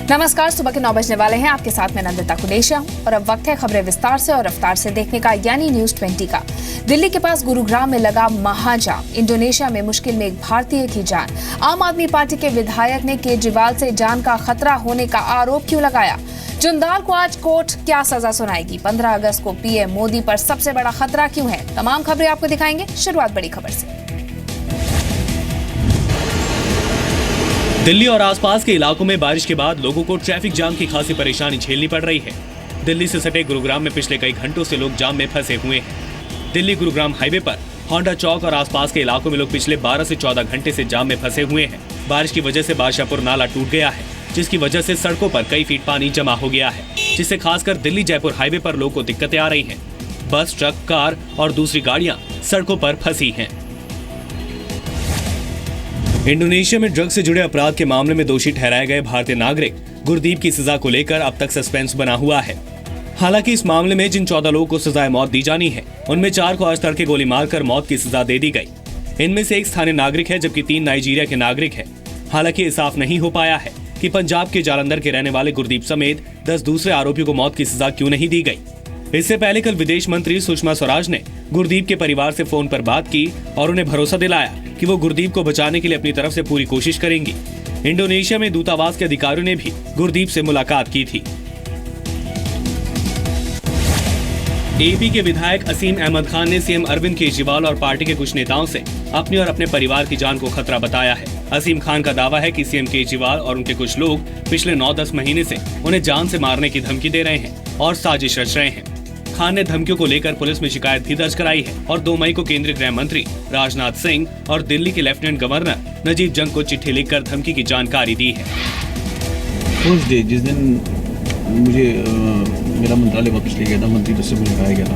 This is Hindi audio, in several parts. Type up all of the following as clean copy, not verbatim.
नमस्कार, सुबह के 9 बजने वाले हैं। आपके साथ मैं नंदिता कुलेशा और अब वक्त है खबरें विस्तार से और रफ्तार से देखने का, यानी न्यूज 20 का। दिल्ली के पास गुरुग्राम में लगा महाजाम, इंडोनेशिया में मुश्किल में एक भारतीय की जान। आम आदमी पार्टी के विधायक ने केजरीवाल से जान का खतरा होने का आरोप क्यों लगाया? जुंदाल को आज कोर्ट क्या सजा सुनाएगी? 15 अगस्त को पीएम मोदी पर सबसे बड़ा खतरा क्यों है? तमाम खबरें आपको दिखाएंगे। शुरुआत बड़ी खबर से। दिल्ली और आसपास के इलाकों में बारिश के बाद लोगों को ट्रैफिक जाम की खासी परेशानी झेलनी पड़ रही है। दिल्ली से सटे गुरुग्राम में पिछले कई घंटों से लोग जाम में फंसे हुए हैं। दिल्ली गुरुग्राम हाईवे पर होंडा चौक और आसपास के इलाकों में लोग पिछले 12 से 14 घंटे से जाम में फंसे हुए हैं। बारिश की वजह से बादशाहपुर नाला टूट गया है, जिसकी वजह से सड़कों पर कई फीट पानी जमा हो गया है, जिससे खासकर दिल्ली जयपुर हाईवे पर लोगों को दिक्कतें आ रही हैं। बस, ट्रक, कार और दूसरी गाड़ियां सड़कों पर फंसी हैं। इंडोनेशिया में ड्रग्स से जुड़े अपराध के मामले में दोषी ठहराए गए भारतीय नागरिक गुरदीप की सजा को लेकर अब तक सस्पेंस बना हुआ है। हालांकि इस मामले में जिन 14 लोगों को सजाए मौत दी जानी है, उनमें 4 को आज तड़के गोली मारकर मौत की सजा दे दी गई। इनमें से एक स्थानीय नागरिक है, जबकि 3 नाइजीरिया के नागरिक है। हालांकि ये साफ नहीं हो पाया है कि पंजाब के जालंधर के रहने वाले गुरदीप समेत 10 दूसरे आरोपियों को मौत की सजा क्यों नहीं दी गई। इससे पहले कल विदेश मंत्री सुषमा स्वराज ने गुरदीप के परिवार से फोन पर बात की और उन्हें भरोसा दिलाया कि वो गुरदीप को बचाने के लिए अपनी तरफ से पूरी कोशिश करेंगी। इंडोनेशिया में दूतावास के अधिकारियों ने भी गुरदीप से मुलाकात की थी। एपी के विधायक असीम अहमद खान ने सीएम अरविंद केजरीवाल और पार्टी के कुछ नेताओं से अपनी और अपने परिवार की जान को खतरा बताया है। असीम खान का दावा है कि सीएम केजरीवाल और उनके कुछ लोग पिछले 9-10 महीने से उन्हें जान से मारने की धमकी दे रहे हैं और साजिश रच रहे हैं। खान ने धमकियों को लेकर पुलिस में शिकायत भी दर्ज कराई है और 2 मई को केंद्रीय गृह मंत्री राजनाथ सिंह और दिल्ली के लेफ्टिनेंट गवर्नर नजीब जंग को चिट्ठी लिखकर धमकी की जानकारी दी है। फर्स्ट डे जिस दिन मुझे मेरा मंत्रालय वापस ले गया था, मंत्री पद से मुझे हटाया गया था,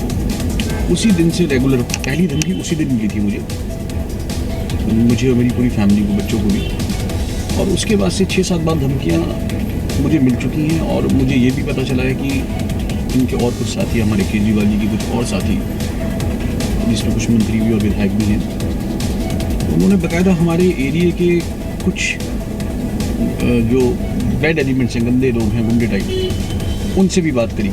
उसी दिन से रेगुलर पहली धमकी उसी दिन मिली थी मुझे और मेरी पूरी फैमिली को, बच्चों को भी। और उसके बाद से 6-7 बार धमकियाँ मुझे मिल चुकी हैं और मुझे ये भी पता चला है कि इनके और कुछ साथी, हमारे केजरीवाल जी के कुछ और साथी, जिसमें कुछ मंत्री भी और विधायक भी हैं, उन्होंने बकायदा हमारे एरिया के कुछ जो बैड एलिमेंट्स हैं, गंदे लोग हैं, गुंडे टाइप, उनसे भी बात करी।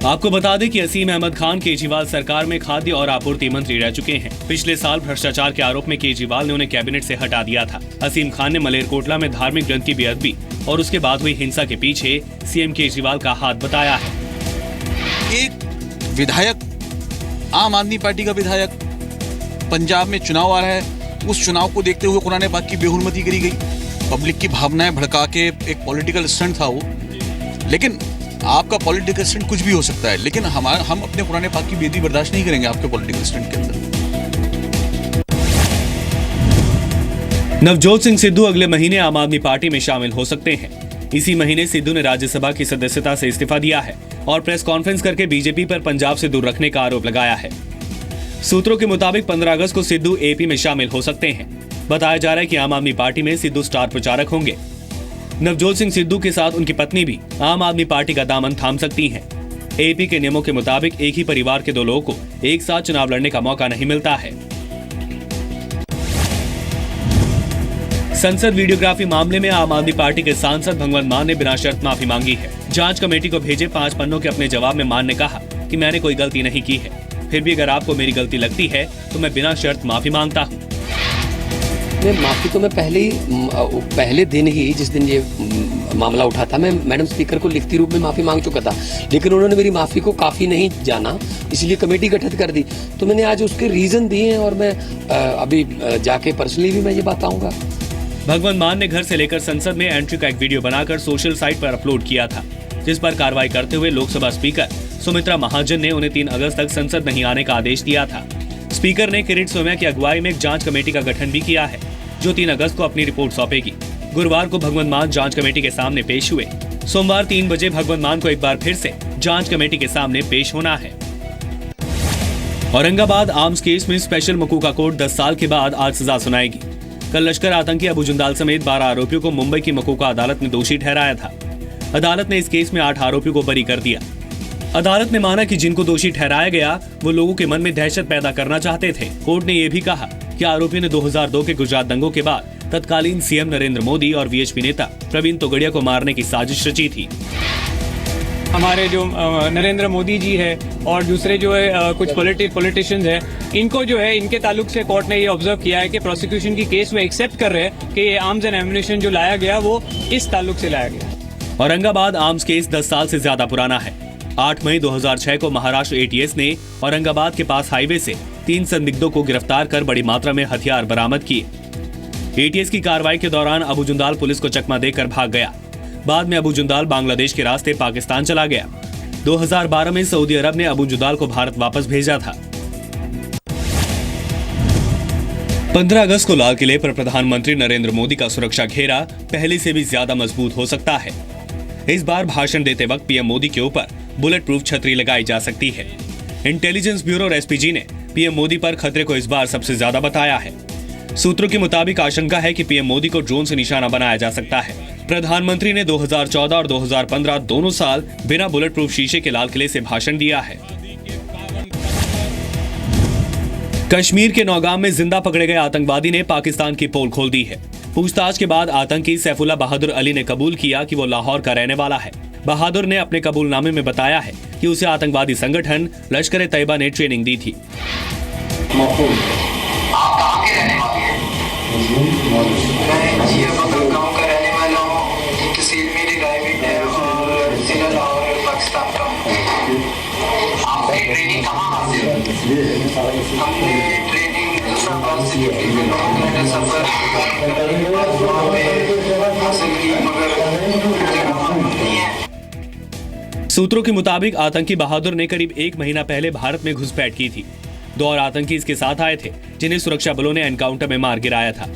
आपको बता दें कि असीम अहमद खान केजरीवाल सरकार में खाद्य और आपूर्ति मंत्री रह चुके हैं। पिछले साल भ्रष्टाचार के आरोप में केजरीवाल ने उन्हें कैबिनेट से हटा दिया था। असीम खान ने मलेरकोटला में धार्मिक ग्रंथ की बेअदबी और उसके बाद हुई हिंसा के पीछे सीएम केजरीवाल का हाथ बताया है। एक विधायक, आम आदमी पार्टी का विधायक, पंजाब में चुनाव आ रहा है, उस चुनाव को देखते हुए कुरान पाक की बेहुरमती करी गई, पब्लिक की भावनाएं भड़का के एक पॉलिटिकल स्टंट था वो। लेकिन आपका पॉलिटिकल स्टंट कुछ भी हो सकता है, लेकिन हम अपने कुरान पाक की बेइज्जती बर्दाश्त नहीं करेंगे आपके पॉलिटिकल स्टंट के अंदर। नवजोत सिंह सिद्धू अगले महीने आम आदमी पार्टी में शामिल हो सकते हैं। इसी महीने सिद्धू ने राज्यसभा की सदस्यता से इस्तीफा दिया है और प्रेस कॉन्फ्रेंस करके बीजेपी पर पंजाब से दूर रखने का आरोप लगाया है। सूत्रों के मुताबिक 15 अगस्त को सिद्धू एपी में शामिल हो सकते हैं। बताया जा रहा है कि आम आदमी पार्टी में सिद्धू स्टार प्रचारक होंगे। नवजोत सिंह सिद्धू के साथ उनकी पत्नी भी आम आदमी पार्टी का दामन थाम सकती हैं। एपी के नियमों के मुताबिक एक ही परिवार के 2 लोगों को एक साथ चुनाव लड़ने का मौका नहीं मिलता है। संसद वीडियोग्राफी मामले में आम आदमी पार्टी के सांसद भगवंत मान ने बिना शर्त माफी मांगी है। जांच कमेटी को भेजे 5 पन्नों के अपने जवाब में मान ने कहा कि मैंने कोई गलती नहीं की है, फिर भी अगर आपको मेरी गलती लगती है तो मैं बिना शर्त माफी मांगता हूँ। माफी तो मैं पहले दिन ही, जिस दिन ये मामला उठा था, मैं मैडम स्पीकर को लिखती रूप में माफी मांग चुका था, लेकिन उन्होंने मेरी माफी को काफी नहीं जाना, इसलिए कमेटी गठित कर दी। तो मैंने आज उसके रीजन दिए हैं और मैं अभी जाके पर्सनली भी मैं ये बताऊंगा। भगवंत मान ने घर से लेकर संसद में एंट्री का एक वीडियो बनाकर सोशल साइट पर अपलोड किया था, जिस पर कार्रवाई करते हुए लोकसभा स्पीकर सुमित्रा महाजन ने उन्हें 3 अगस्त तक संसद नहीं आने का आदेश दिया था। स्पीकर ने किरीट सोमैया की अगुवाई में एक जांच कमेटी का गठन भी किया है, जो 3 अगस्त को अपनी रिपोर्ट सौंपेगी। गुरुवार को भगवंत मान जांच कमेटी के सामने पेश हुए। सोमवार 3 बजे भगवंत मान को एक बार फिर से जांच कमेटी के सामने पेश होना है। औरंगाबाद आर्म्स केस में स्पेशल मकूका कोर्ट 10 साल के बाद आज सजा सुनाएगी। कल लश्कर आतंकी अबू जुंदाल समेत 12 आरोपियों को मुंबई की मकूका अदालत ने दोषी ठहराया था। अदालत ने इस केस में 8 आरोपियों को बरी कर दिया। अदालत ने माना कि जिनको दोषी ठहराया गया वो लोगों के मन में दहशत पैदा करना चाहते थे। कोर्ट ने यह भी कहा कि आरोपी ने 2002 के गुजरात दंगों के बाद तत्कालीन सीएम नरेंद्र मोदी और वीएचपी नेता प्रवीण तोगड़िया को मारने की साजिश रची थी। हमारे जो नरेंद्र मोदी जी है और दूसरे जो है कुछ पॉलिटिशियंस है, इनको जो है इनके ताल्लुक से कोर्ट ने ये ऑब्जर्व किया है कि प्रोसिक्यूशन की केस में एक्सेप्ट कर रहे हैं कि ये आर्म्स एंड एम्युनिशन जो लाया गया वो इस ताल्लुक से लाया गया। औरंगाबाद आर्म्स केस 10 साल से ज्यादा पुराना है। 8 मई 2006 को महाराष्ट्र एटीएस ने औरंगाबाद के पास हाईवे से 3 संदिग्धों को गिरफ्तार कर बड़ी मात्रा में हथियार बरामद किए। एटीएस की कार्रवाई के दौरान अबू जुंदाल पुलिस को चकमा देकर भाग गया। बाद में अबू जुंदाल बांग्लादेश के रास्ते पाकिस्तान चला गया। 2012 में सऊदी अरब ने अबू जुंदाल को भारत वापस भेजा था। 15 अगस्त को लाल किले पर प्रधानमंत्री नरेंद्र मोदी का सुरक्षा घेरा पहले से भी ज्यादा मजबूत हो सकता है। इस बार भाषण देते वक्त पीएम मोदी के ऊपर बुलेट प्रूफ छतरी लगाई जा सकती है। इंटेलिजेंस ब्यूरो और एसपीजी ने पीएम मोदी पर खतरे को इस बार सबसे ज्यादा बताया है। सूत्रों के मुताबिक आशंका है कि पीएम मोदी को ड्रोन से निशाना बनाया जा सकता है। प्रधानमंत्री ने 2014 और 2015 दोनों साल बिना बुलेट प्रूफ शीशे के लाल किले से भाषण दिया है। कश्मीर के नौगाम में जिंदा पकड़े गए आतंकवादी ने पाकिस्तान की पोल खोल दी है। पूछताछ के बाद आतंकी सैफुल्लाह बहादुर अली ने कबूल किया कि वो लाहौर का रहने वाला है। बहादुर ने अपने कबूलनामे में बताया है कि उसे आतंकवादी संगठन लश्कर ए तैयबा ने ट्रेनिंग दी थी। सूत्रों के मुताबिक आतंकी बहादुर ने करीब 1 महीना पहले भारत में घुसपैठ की थी। 2 और आतंकी इसके साथ आए थे जिन्हें सुरक्षा बलों ने एनकाउंटर में मार गिराया था,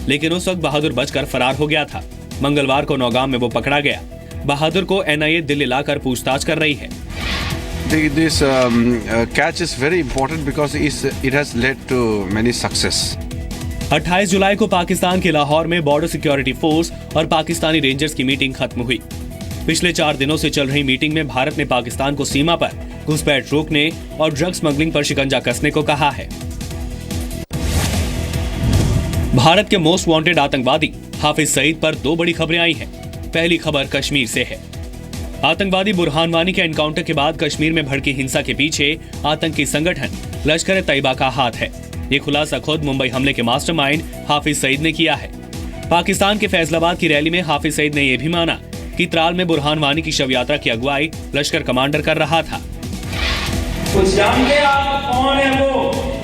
लेकिन उस वक्त बहादुर बचकर फरार हो गया था। मंगलवार को नौगाम में वो पकड़ा गया। बहादुर को एनआईए दिल्ली लाकर पूछताछ कर रही है। This catch is very important because it has led to many success. 28 जुलाई को पाकिस्तान के लाहौर में बॉर्डर सिक्योरिटी फोर्स और पाकिस्तानी रेंजर्स की मीटिंग खत्म हुई। पिछले 4 दिनों से चल रही मीटिंग में भारत ने पाकिस्तान को सीमा पर घुसपैठ रोकने और ड्रग स्मगलिंग पर शिकंजा कसने को कहा है। भारत के मोस्ट वांटेड आतंकवादी हाफिज सईद पर 2 बड़ी खबरें आई हैं। पहली खबर कश्मीर से है। आतंकवादी बुरहान वानी के एनकाउंटर के बाद कश्मीर में भड़की हिंसा के पीछे आतंकी संगठन लश्कर ए तैयबा का हाथ है। ये खुलासा खुद मुंबई हमले के मास्टरमाइंड हाफिज सईद ने किया है। पाकिस्तान के फैसलाबाद की रैली में हाफिज सईद ने यह भी माना कि त्राल में बुरहान वानी की शव यात्रा की अगुवाई लश्कर कमांडर कर रहा था। तो जानते आप कौन है वो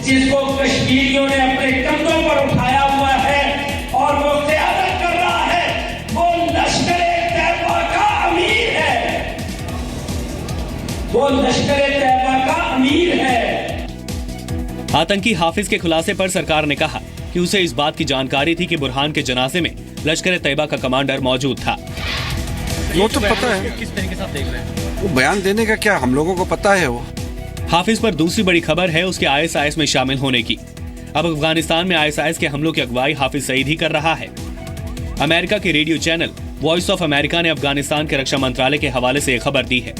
जिसको कश्मीरियों ने अपने कंधों पर उठाया हुआ है और वो क़यादत कर रहा है? वो लश्कर ए तैयबा का अमीर है। वो लश्कर ए तैयबा का अमीर है। आतंकी हाफिज के खुलासे पर सरकार ने कहा कि उसे इस बात की जानकारी थी कि बुरहान के जनाजे में लश्कर ए तैयबा का कमांडर मौजूद था। वो तो पता है किस तरीके से आप देख रहे हैं। वो बयान देने का क्या, हम लोगों को पता है। वो हाफिज पर दूसरी बड़ी खबर है उसके आईएसआईएस में शामिल होने की। अब अफगानिस्तान में आईएसआईएस के हमलों की अगुवाई हाफिज सईद ही कर रहा है। अमेरिका के radio channel voice of America ने अफगानिस्तान के रक्षा मंत्रालय के हवाले से यह खबर दी है।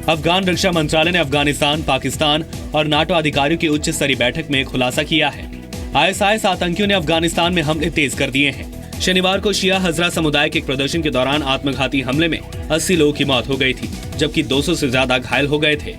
अफगान रक्षा मंत्रालय ने अफगानिस्तान, पाकिस्तान और नाटो अधिकारियों की उच्च स्तरीय बैठक में खुलासा किया है। आईएसआईएस आतंकियों ने अफगानिस्तान में हमले तेज कर दिए हैं। शनिवार को शिया हजरा समुदाय के एक प्रदर्शन के दौरान आत्मघाती हमले में 80 लोगों की मौत हो गई थी, जबकि 200 से ज्यादा घायल हो गए थे।